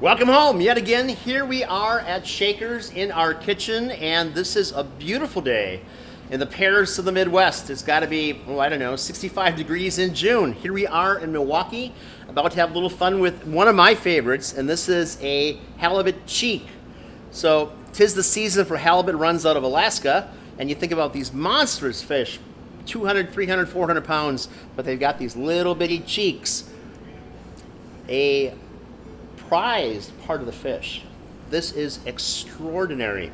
Welcome home yet again. Here we are at Shaker's in our kitchen, and this is a beautiful day in the Paris of the Midwest. It's got to be, oh, I don't know, 65 degrees in June. Here we are in Milwaukee, about to have a little fun with one of my favorites, and this is a Halibut Cheek. So, 'tis the season for halibut runs out of Alaska, and you think about these monstrous fish, 200, 300, 400 pounds, but they've got these little bitty cheeks. A prized part of the fish. This is extraordinary.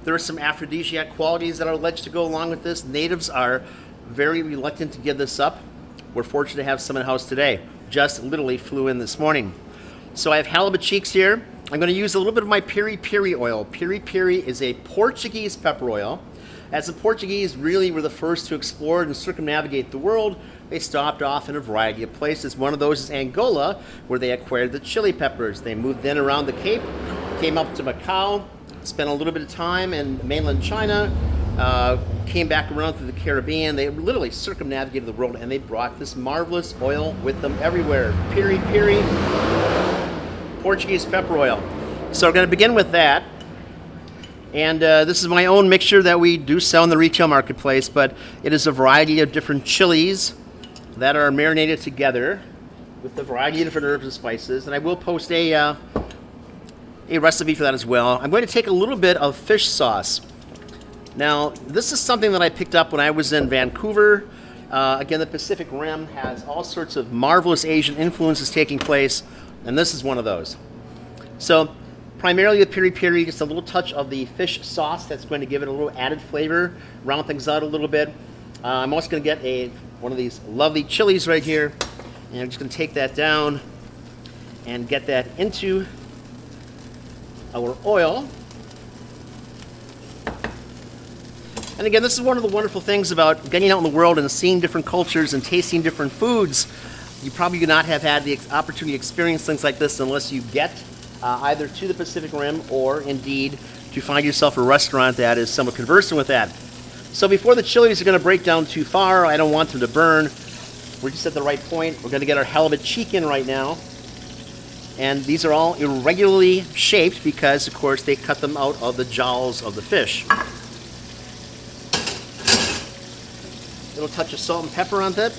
There are some aphrodisiac qualities that are alleged to go along with this. Natives are very reluctant to give this up. We're fortunate to have some in the house today. Just literally flew in this morning. So I have halibut cheeks here. I'm going to use a little bit of my Piri oil. Piri is a Portuguese pepper oil. As the Portuguese really were the first to explore and circumnavigate the world, they stopped off in a variety of places. One of those is Angola, where they acquired the chili peppers. They moved then around the Cape, came up to Macau, spent a little bit of time in mainland China, came back around through the Caribbean. They literally circumnavigated the world, and they brought this marvelous oil with them everywhere. Piri, Portuguese pepper oil. So we're going to begin with that. And this is my own mixture that we do sell in the retail marketplace, but it is a variety of different chilies that are marinated together with a variety of different herbs and spices. And I will post a recipe for that as well. I'm going to take a little bit of fish sauce. Now, this is something that I picked up when I was in Vancouver. Again, the Pacific Rim has all sorts of marvelous Asian influences taking place, and this is one of those. So, primarily the Piri, just a little touch of the fish sauce that's going to give it a little added flavor, round things out a little bit. I'm also going to get one of these lovely chilies right here, and I'm just going to take that down and get that into our oil. And again, this is one of the wonderful things about getting out in the world and seeing different cultures and tasting different foods. You probably do not have had the opportunity to experience things like this unless you get either to the Pacific Rim or indeed to find yourself a restaurant that is somewhat conversant with that. So before the chilies are going to break down too far, I don't want them to burn. We're just at the right point. We're going to get our halibut cheek in right now. And these are all irregularly shaped because, of course, they cut them out of the jowls of the fish. A little touch of salt and pepper on that.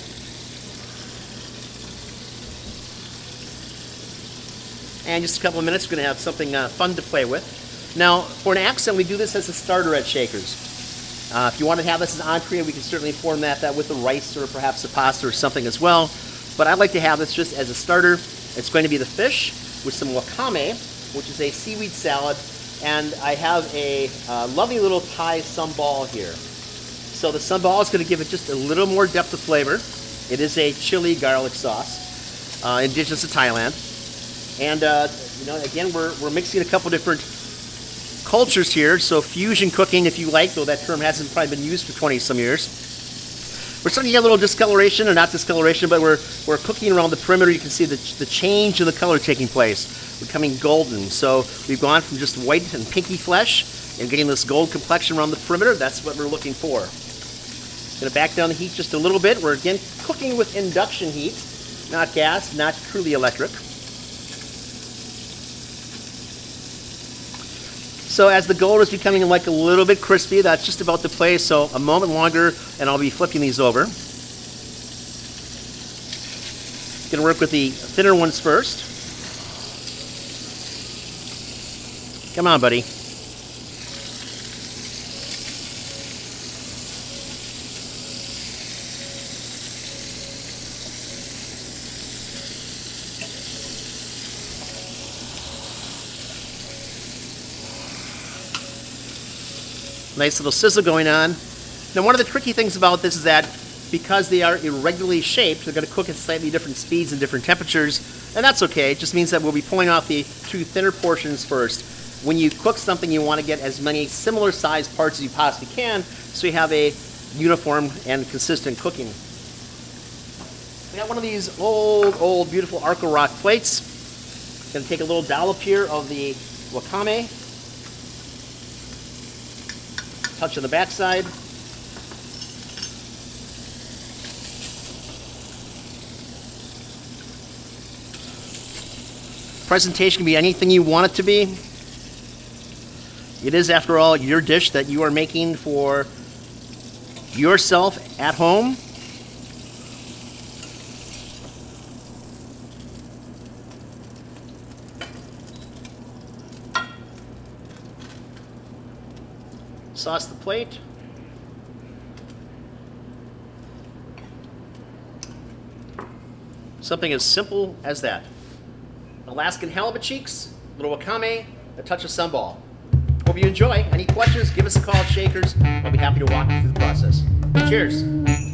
And just a couple of minutes, we're going to have something fun to play with. Now, for an accent, we do this as a starter at Shaker's. If you want to have this as an entree, we can certainly form that with the rice or perhaps a pasta or something as well. But I'd like to have this just as a starter. It's going to be the fish with some wakame, which is a seaweed salad. And I have a lovely little Thai sambal here. So the sambal is going to give it just a little more depth of flavor. It is a chili garlic sauce, indigenous to Thailand. And, again, we're mixing a couple different cultures here. So fusion cooking, if you like, though that term hasn't probably been used for 20-some years. We're starting to get a little discoloration, or not discoloration, but we're cooking around the perimeter. You can see the change in the color taking place, becoming golden. So we've gone from just white and pinky flesh and getting this gold complexion around the perimeter. That's what we're looking for. Going to back down the heat just a little bit. We're, again, cooking with induction heat, not gas, not truly electric. So as the gold is becoming like a little bit crispy, that's just about to play, so a moment longer and I'll be flipping these over. Gonna work with the thinner ones first. Come on, buddy. Nice little sizzle going on. Now, one of the tricky things about this is that because they are irregularly shaped, they're going to cook at slightly different speeds and different temperatures, and that's okay. It just means that we'll be pulling off the two thinner portions first. When you cook something, you want to get as many similar sized parts as you possibly can so you have a uniform and consistent cooking. We got one of these old, beautiful Arco Rock plates. Going to take a little dollop here of the wakame. Touch on the backside. Presentation can be anything you want it to be. It is, after all, your dish that you are making for yourself at home. Sauce the plate. Something as simple as that. Alaskan halibut cheeks, a little wakame, a touch of sambal. Hope you enjoy. Any questions, give us a call at Shakers. I'll be happy to walk you through the process. Cheers.